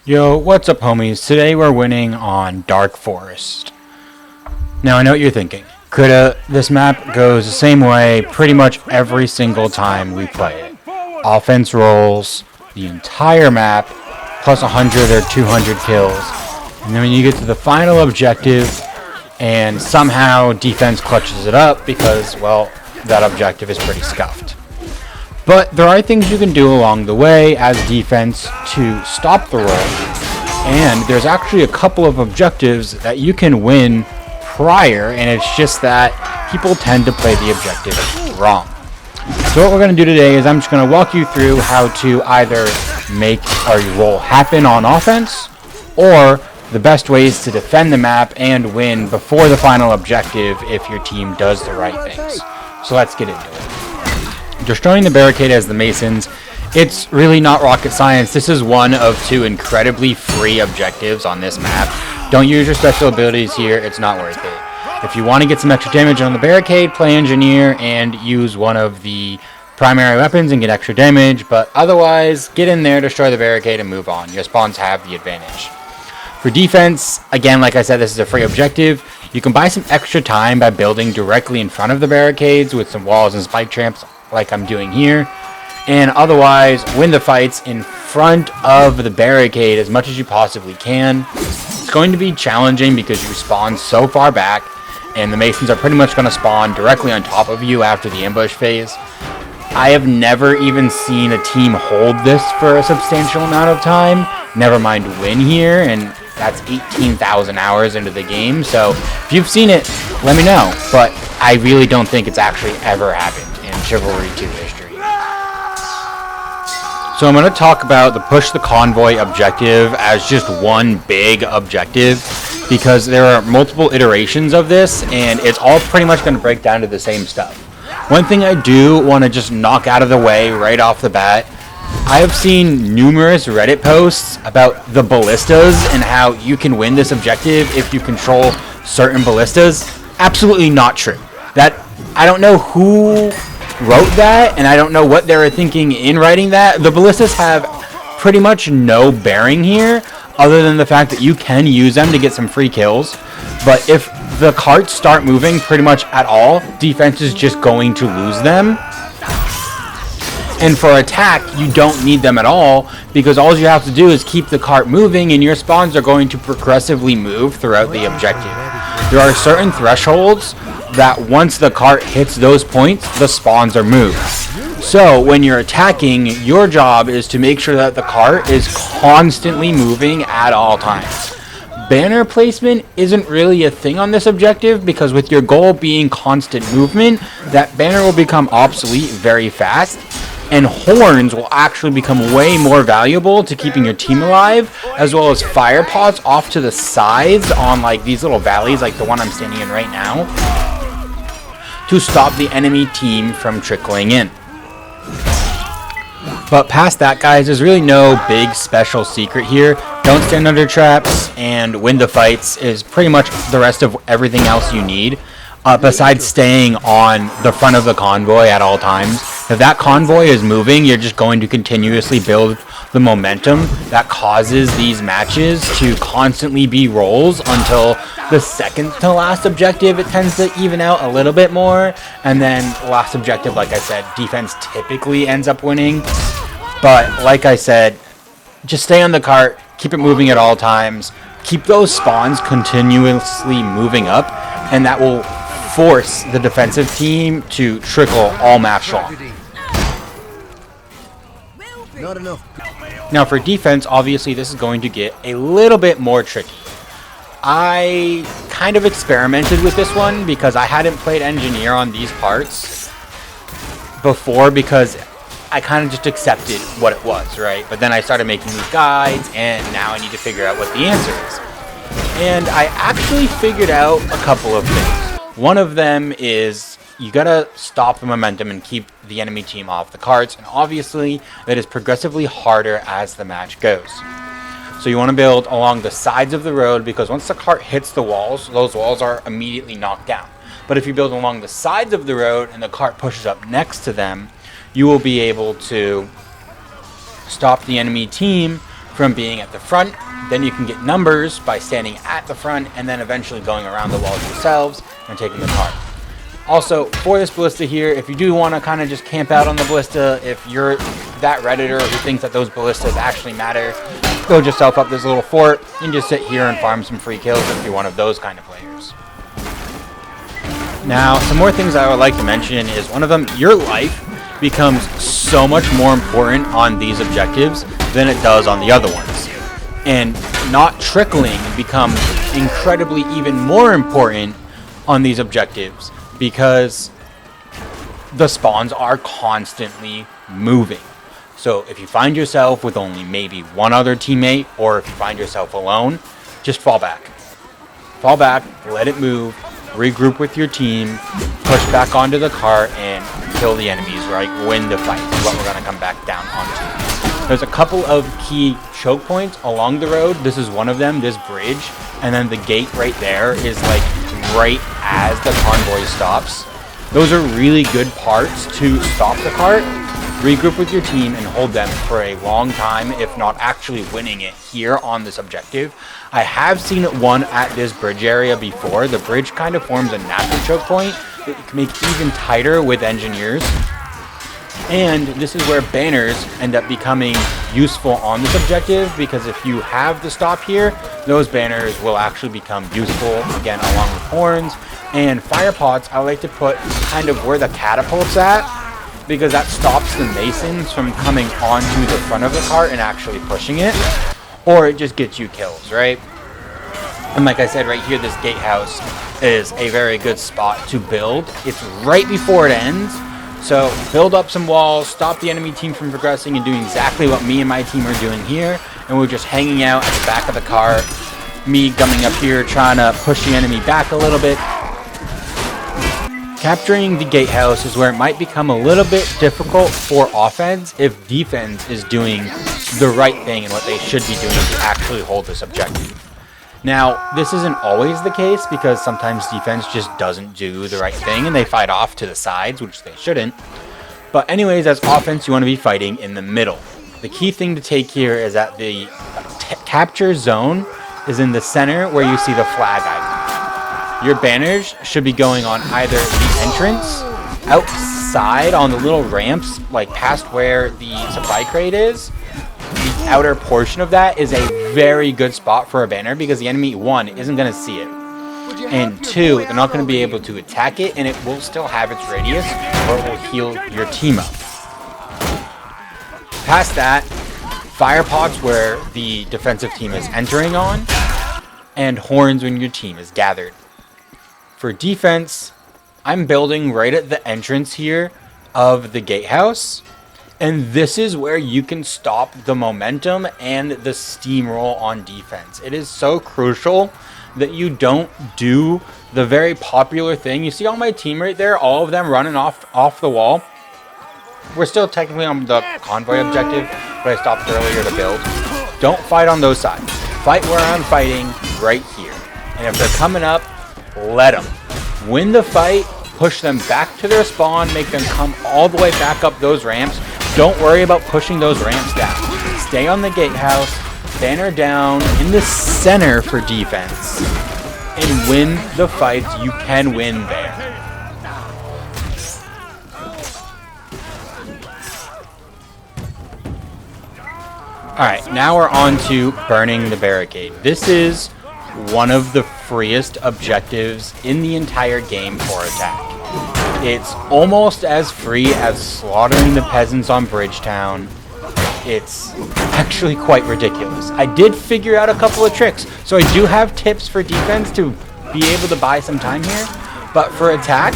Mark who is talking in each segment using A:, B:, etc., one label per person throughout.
A: Yo, what's up homies? Today we're winning on Darkforest. Now I know what you're thinking. This map goes the same way pretty much every single time we play it. Offense rolls the entire map, plus 100 or 200 kills. And then when you get to the final objective, and somehow defense clutches it up because, well, that objective is pretty scuffed. But there are things you can do along the way as defense to stop the roll. And there's actually a couple of objectives that you can win prior, and it's just that people tend to play the objective wrong. So what we're going to do today is I'm just going to walk you through how to either make a roll happen on offense, or the best ways to defend the map and win before the final objective if your team does the right things. So let's get into it. Destroying the barricade as the Masons, it's really not rocket science. This is one of two incredibly free objectives on this map. Don't use your special abilities here, it's not worth it. If you want to get some extra damage on the barricade, play engineer and use one of the primary weapons and get extra damage, but otherwise, get in there, destroy the barricade, and move on. Your spawns have the advantage. For defense, again, like I said, this is a free objective. You can buy some extra time by building directly in front of the barricades with some walls and spike traps like I'm doing here, and otherwise win the fights in front of the barricade as much as you possibly can. It's going to be challenging because you spawn so far back, and the Masons are pretty much going to spawn directly on top of you after the ambush phase. I have never even seen a team hold this for a substantial amount of time, never mind win here, and that's 18,000 hours into the game. So if you've seen it, let me know, but I really don't think it's actually ever happened in Chivalry 2 history. So I'm going to talk about the push the convoy objective as just one big objective, because there are multiple iterations of this, and it's all pretty much going to break down to the same stuff. One thing I do want to just knock out of the way right off the bat, I have seen numerous Reddit posts about the ballistas and how you can win this objective if you control certain ballistas. Absolutely not true. I don't know who wrote that, and I don't know what they were thinking in writing that. The ballistas have pretty much no bearing here, other than the fact that you can use them to get some free kills. But if the carts start moving pretty much at all, defense is just going to lose them. And for attack, you don't need them at all, because all you have to do is keep the cart moving and your spawns are going to progressively move throughout the objective. There are certain thresholds that once the cart hits those points, the spawns are moved. So when you're attacking, your job is to make sure that the cart is constantly moving at all times. Banner placement isn't really a thing on this objective, because with your goal being constant movement, that banner will become obsolete very fast, and horns will actually become way more valuable to keeping your team alive, as well as fire pods off to the sides on like these little valleys like the one I'm standing in right now, to stop the enemy team from trickling in. But past that, guys, there's really no big special secret here. Don't stand under traps, and win the fights is pretty much the rest of everything else you need, besides staying on the front of the convoy at all times. If that convoy is moving, you're just going to continuously build the momentum that causes these matches to constantly be rolls until the second to last objective. It tends to even out a little bit more, and then last objective, like I said, defense typically ends up winning. But like I said, just stay on the cart, keep it moving at all times, keep those spawns continuously moving up, and that will force the defensive team to trickle all match long.
B: Not enough.
A: Now for defense, obviously this is going to get a little bit more tricky. I kind of experimented with this one because I hadn't played engineer on these parts before, because I kind of just accepted what it was, right? But then I started making these guides, and now I need to figure out what the answer is. And I actually figured out a couple of things. One of them is you gotta stop the momentum and keep the enemy team off the carts, and obviously that is progressively harder as the match goes. So you want to build along the sides of the road, because once the cart hits the walls, those walls are immediately knocked down. But if you build along the sides of the road and the cart pushes up next to them, you will be able to stop the enemy team from being at the front. Then you can get numbers by standing at the front and then eventually going around the walls yourselves and taking the cart. Also, for this ballista here, if you do want to kind of just camp out on the ballista, if you're that Redditor who thinks that those ballistas actually matter, build yourself up this little fort and just sit here and farm some free kills if you're one of those kind of players. Now, some more things I would like to mention is one of them, your life becomes so much more important on these objectives than it does on the other ones. And not trickling becomes incredibly even more important on these objectives because the spawns are constantly moving. So if you find yourself with only maybe one other teammate, or if you find yourself alone, just fall back. Fall back, let it move, regroup with your team, push back onto the cart, and kill the enemies, right? Win the fight is what we're going to come back down onto. There's a couple of key choke points along the road. This is one of them, this bridge, and then the gate right there is like right as the convoy stops. Those are really good parts to stop the cart, regroup with your team, and hold them for a long time, if not actually winning it here on this objective. I have seen one at this bridge area before. The bridge kind of forms a natural choke point that you can make even tighter with engineers. And this is where banners end up becoming useful on this objective, because if you have the stop here, those banners will actually become useful, again, along with horns. And fire pots, I like to put kind of where the catapult's at, because that stops the masons from coming onto the front of the cart and actually pushing it, or it just gets you kills, right? And like I said, right here, this gatehouse is a very good spot to build. It's right before it ends, so build up some walls, stop the enemy team from progressing and doing exactly what me and my team are doing here, and we're just hanging out at the back of the cart, me gumming up here trying to push the enemy back a little bit. Capturing the gatehouse is where it might become a little bit difficult for offense if defense is doing the right thing and what they should be doing to actually hold this objective. Now, this isn't always the case because sometimes defense just doesn't do the right thing and they fight off to the sides, which they shouldn't. But anyways, as offense, you want to be fighting in the middle. The key thing to take here is that the capture zone is in the center where you see the flag icon. Your banners should be going on either the entrance, outside on the little ramps, like past where the supply crate is. The outer portion of that is a very good spot for a banner because the enemy, one, isn't going to see it. And two, they're not going to be able to attack it, and it will still have its radius, or it will heal your team up. Past that, fire pots where the defensive team is entering on, and horns when your team is gathered. For defense, I'm building right at the entrance here of the gatehouse, and this is where you can stop the momentum and the steamroll on defense. It is so crucial that you don't do the very popular thing. You see all my team right there, all of them running off the wall. We're still technically on the convoy objective, but I stopped earlier to build. Don't fight on those sides. Fight where I'm fighting, right here. And if they're coming up, let them. Win the fight, push them back to their spawn, make them come all the way back up those ramps. Don't worry about pushing those ramps down. Stay on the gatehouse, banner down in the center for defense, and win the fights you can win there. Alright, now we're on to burning the barricade. This is one of the freest objectives in the entire game for attack. It's almost as free as slaughtering the peasants on Bridgetown. It's actually quite ridiculous. I did figure out a couple of tricks, so I do have tips for defense to be able to buy some time here. But for attack,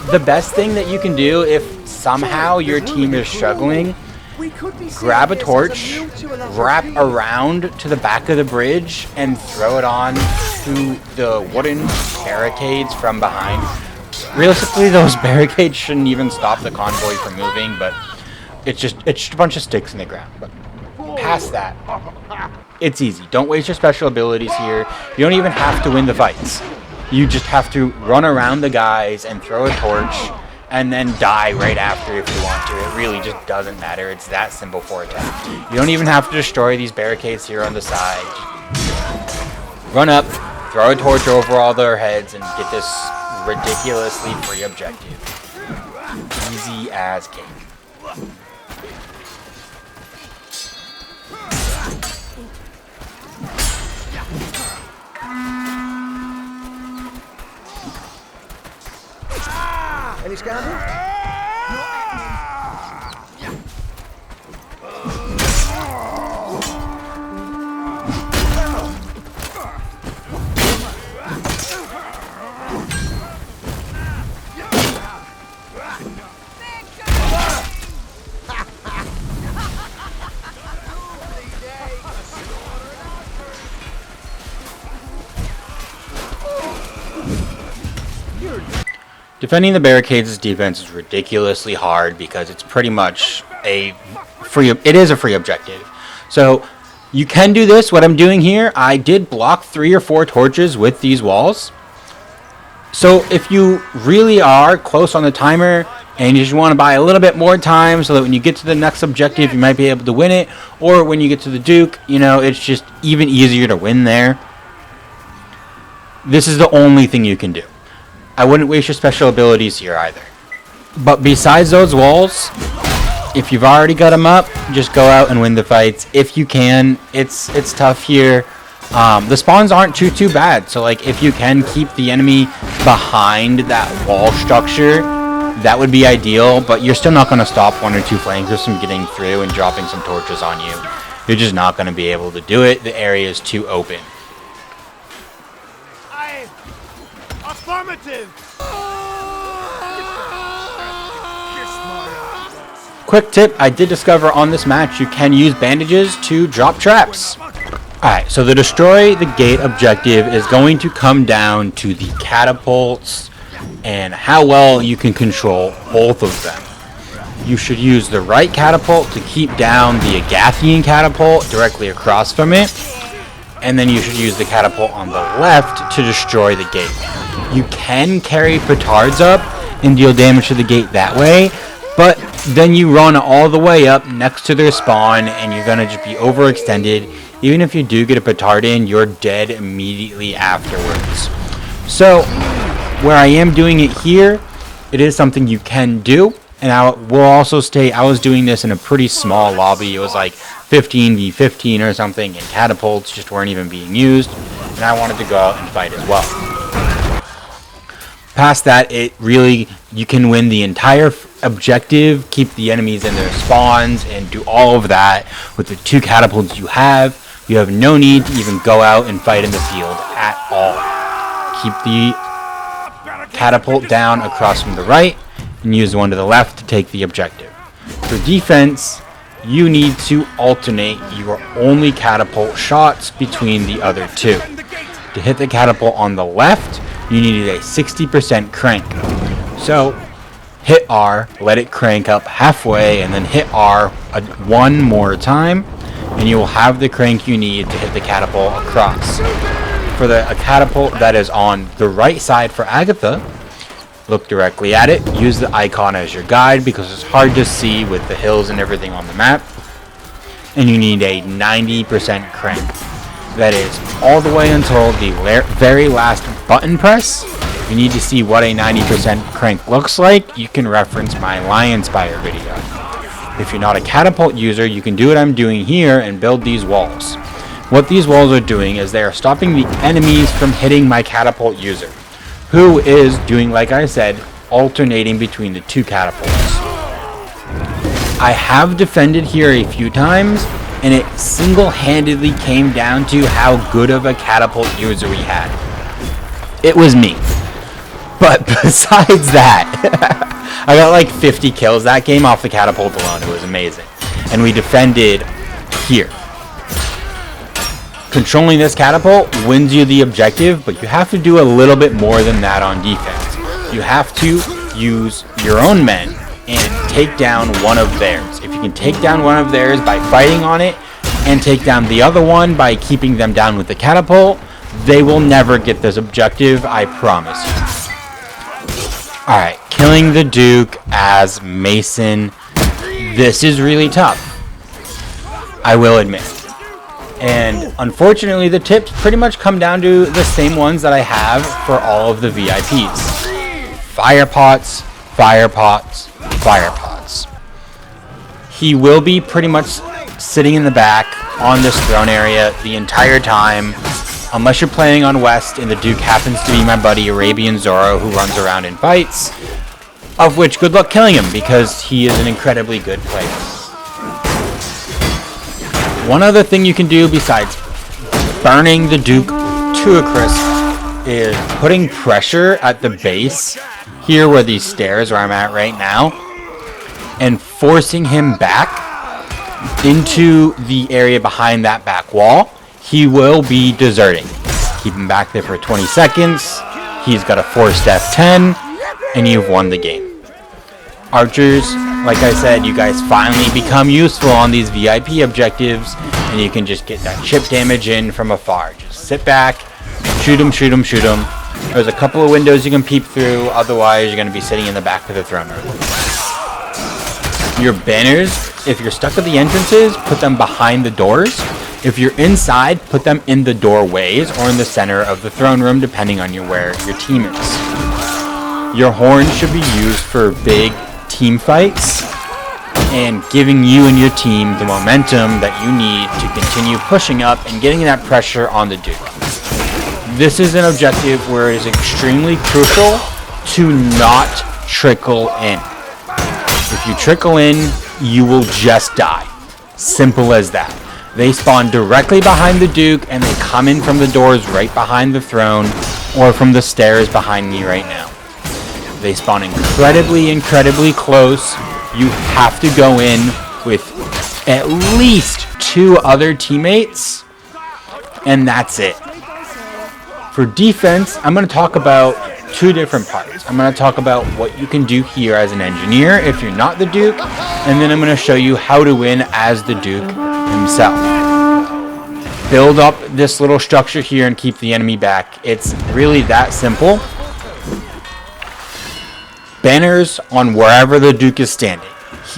A: the best thing that you can do if somehow your team is struggling, grab a torch, wrap around to the back of the bridge, and throw it on to the wooden barricades from behind. Realistically, those barricades shouldn't even stop the convoy from moving, but it's just a bunch of sticks in the ground. But past that, it's easy. Don't waste your special abilities here. You don't even have to win the fights. You just have to run around the guys and throw a torch and then die right after if you want to. It really just doesn't matter. It's that simple for attack. You don't even have to destroy these barricades here on the side. Run up, throw a torch over all their heads, and get this ridiculously free objective. Easy as cake.
B: Any scoundrels?
A: Defending the barricades' defense is ridiculously hard because it's pretty much it is a free objective. So you can do this. What I'm doing here, I did block 3 or 4 torches with these walls. So if you really are close on the timer and you just want to buy a little bit more time so that when you get to the next objective, you might be able to win it, or when you get to the Duke, you know, it's just even easier to win there. This is the only thing you can do. I wouldn't waste your special abilities here either. But besides those walls, if you've already got them up, just go out and win the fights. If you can, it's tough here. The spawns aren't too bad. So like if you can keep the enemy behind that wall structure, that would be ideal. But you're still not going to stop 1 or 2 flankers from getting through and dropping some torches on you. You're just not going to be able to do it. The area is too open.
C: Affirmative!
A: Quick tip, I did discover on this match you can use bandages to drop traps. Alright, so the destroy the gate objective is going to come down to the catapults and how well you can control both of them. You should use the right catapult to keep down the Agathian catapult directly across from it. And then you should use the catapult on the left to destroy the gate. You can carry petards up and deal damage to the gate that way, but then you run all the way up next to their spawn and you're going to just be overextended. Even if you do get a petard in, you're dead immediately afterwards. So, where I am doing it here, it is something you can do. And I will also state, I was doing this in a pretty small lobby. It was like 15v15 or something, and catapults just weren't even being used. And I wanted to go out and fight as well. Past that, you can win the entire objective, keep the enemies in their spawns, and do all of that with the 2 catapults you have. You have no need to even go out and fight in the field at all. Keep the catapult down across from the right, and use the one to the left to take the objective. For defense, you need to alternate your only catapult shots between the other 2. To hit the catapult on the left, you needed a 60% crank. So, hit R, let it crank up halfway, and then hit R one more time, and you will have the crank you need to hit the catapult across. For the catapult that is on the right side for Agatha, look directly at it, use the icon as your guide because it's hard to see with the hills and everything on the map, and you need a 90% crank. That is all the way until the very last button press. If you need to see what a 90% crank looks like, you can reference my Lion Spire video. If you're not a catapult user, you can do what I'm doing here and build these walls. What these walls are doing is they are stopping the enemies from hitting my catapult user, who is doing, like I said, alternating between the 2 catapults. I have defended here a few times, and it single-handedly came down to how good of a catapult user we had. It was me. But besides that, I got like 50 kills that game off the catapult alone. It was amazing. And we defended here. Controlling this catapult wins you the objective, but you have to do a little bit more than that on defense. You have to use your own men and take down one of theirs. If you can take down one of theirs by fighting on it and take down the other one by keeping them down with the catapult, they will never get this objective, I promise you. Alright, killing the Duke as Mason. This is really tough, I will admit. And unfortunately, the tips pretty much come down to the same ones that I have for all of the VIPs. Fire pots, fire pots, fire pots. He will be pretty much sitting in the back on this throne area the entire time, unless you're playing on West and the Duke happens to be my buddy Arabian Zoro who runs around and fights, of which good luck killing him because he is an incredibly good player. One other thing you can do besides burning the Duke to a crisp is putting pressure at the base here where these stairs where I'm at right now and forcing him back into the area behind that back wall. He will be deserting. Keep him back there for 20 seconds. He's got a forced F10 and you've won the game. Archers, like I said, you guys finally become useful on these VIP objectives and you can just get that chip damage in from afar. Just sit back, shoot him, shoot him, shoot him. There's a couple of windows you can peep through, otherwise you're going to be sitting in the back of the throne room. Your banners, if you're stuck at the entrances, put them behind the doors. If you're inside, put them in the doorways or in the center of the throne room, depending on where your team is. Your horns should be used for big team fights and giving you and your team the momentum that you need to continue pushing up and getting that pressure on the Duke. This is an objective where it is extremely crucial to not trickle in. If you trickle in, you will just die. Simple as that. They spawn directly behind the Duke and they come in from the doors right behind the throne or from the stairs behind me right now. They spawn incredibly, incredibly close. You have to go in with at least 2 other teammates, and that's it. For defense, I'm going to talk about 2 different parts. I'm going to talk about what you can do here as an engineer if you're not the Duke, and then I'm going to show you how to win as the Duke himself. Build up this little structure here and keep the enemy back. It's really that simple. Banners on wherever the Duke is standing,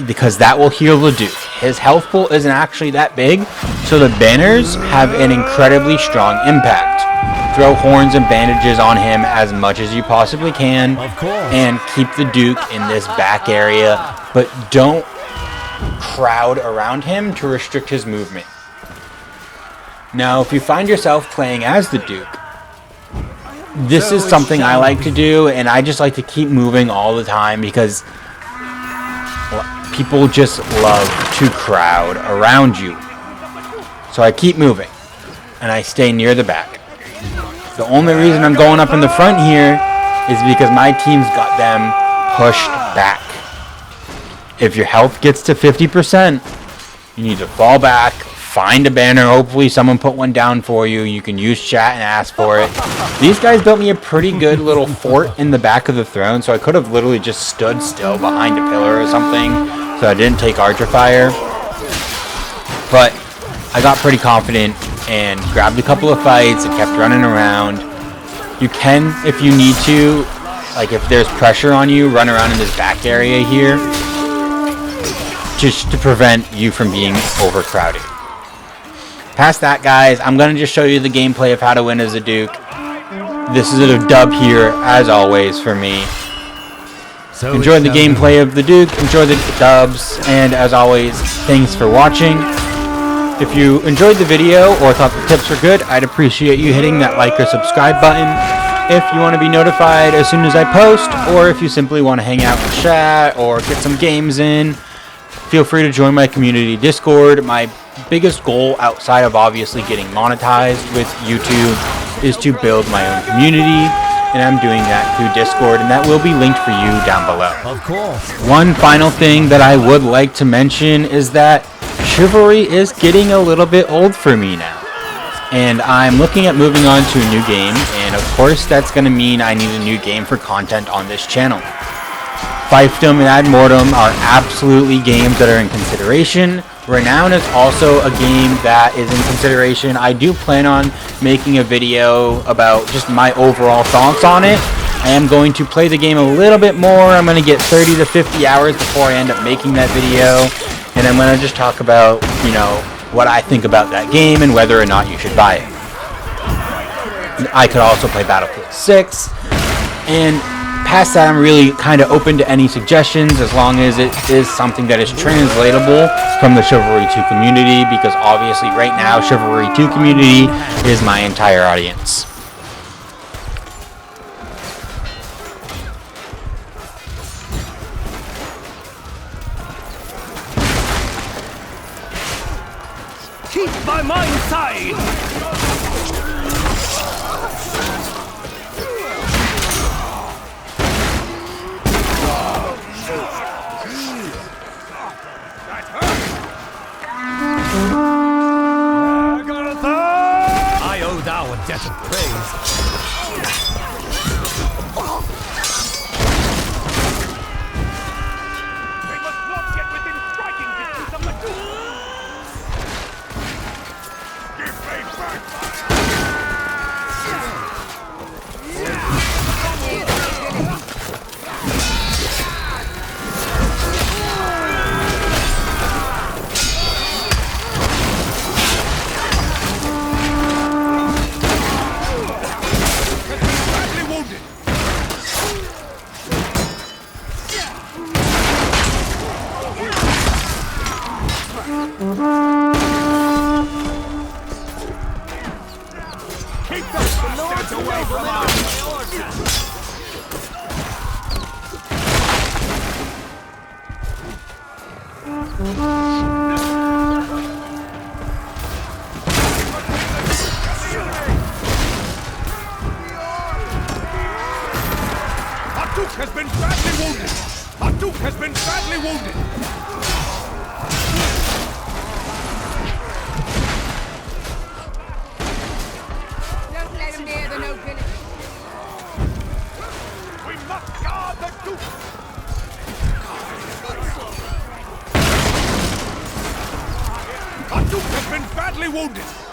A: because that will heal the Duke. His health pool isn't actually that big, so the banners have an incredibly strong impact. Throw horns and bandages on him as much as you possibly can, and keep the Duke in this back area, but don't crowd around him to restrict his movement. Now, if you find yourself playing as the Duke, this is something I like to do, and I just like to keep moving all the time because people just love to crowd around you. So I keep moving, and I stay near the back. The only reason I'm going up in the front here is because my team's got them pushed back. If your health gets to 50%, you need to fall back, find a banner, hopefully someone put one down for you. You can use chat and ask for it. These guys built me a pretty good little fort in the back of the throne, so I could have literally just stood still behind a pillar or something, so I didn't take archer fire. But I got pretty confident and grabbed a couple of fights and kept running around. You can, if you need to, like if there's pressure on you, run around in this back area here, just to prevent you from being overcrowded. Past that, guys, I'm going to just show you the gameplay of how to win as a Duke. This is a dub here, as always, for me. So enjoy the gameplay of the Duke, enjoy the dubs, and as always, thanks for watching. If you enjoyed the video or thought the tips were good, I'd appreciate you hitting that like or subscribe button. If you want to be notified as soon as I post, or if you simply want to hang out and chat or get some games in, feel free to join my community Discord. My biggest goal outside of obviously getting monetized with YouTube is to build my own community, and I'm doing that through Discord, and that will be linked for you down below. Of course. One final thing that I would like to mention is that Chivalry is getting a little bit old for me now, and I'm looking at moving on to a new game, and of course that's going to mean I need a new game for content on this channel. Fiefdom and Ad Mortem are absolutely games that are in consideration. Renown is also a game that is in consideration. I do plan on making a video about just my overall thoughts on it, I am going to play the game a little bit more. I'm going to get 30 to 50 hours before I end up making that video. And I'm going to just talk about, you know, what I think about that game and whether or not you should buy it. I could also play Battlefield 6. And past that, I'm really kind of open to any suggestions as long as it is something that is translatable from the Chivalry 2 community, because obviously right now Chivalry 2 community is my entire audience.
B: Keep by my side! I owe thou a debt of praise. We must not get within striking distance of the door. Give me back keep the bastards away from our priorities! Our Duke has been badly wounded! Our Duke has been badly wounded!
C: Don't let him near the nobility.
B: We must guard the Duke! Our Duke has been badly wounded!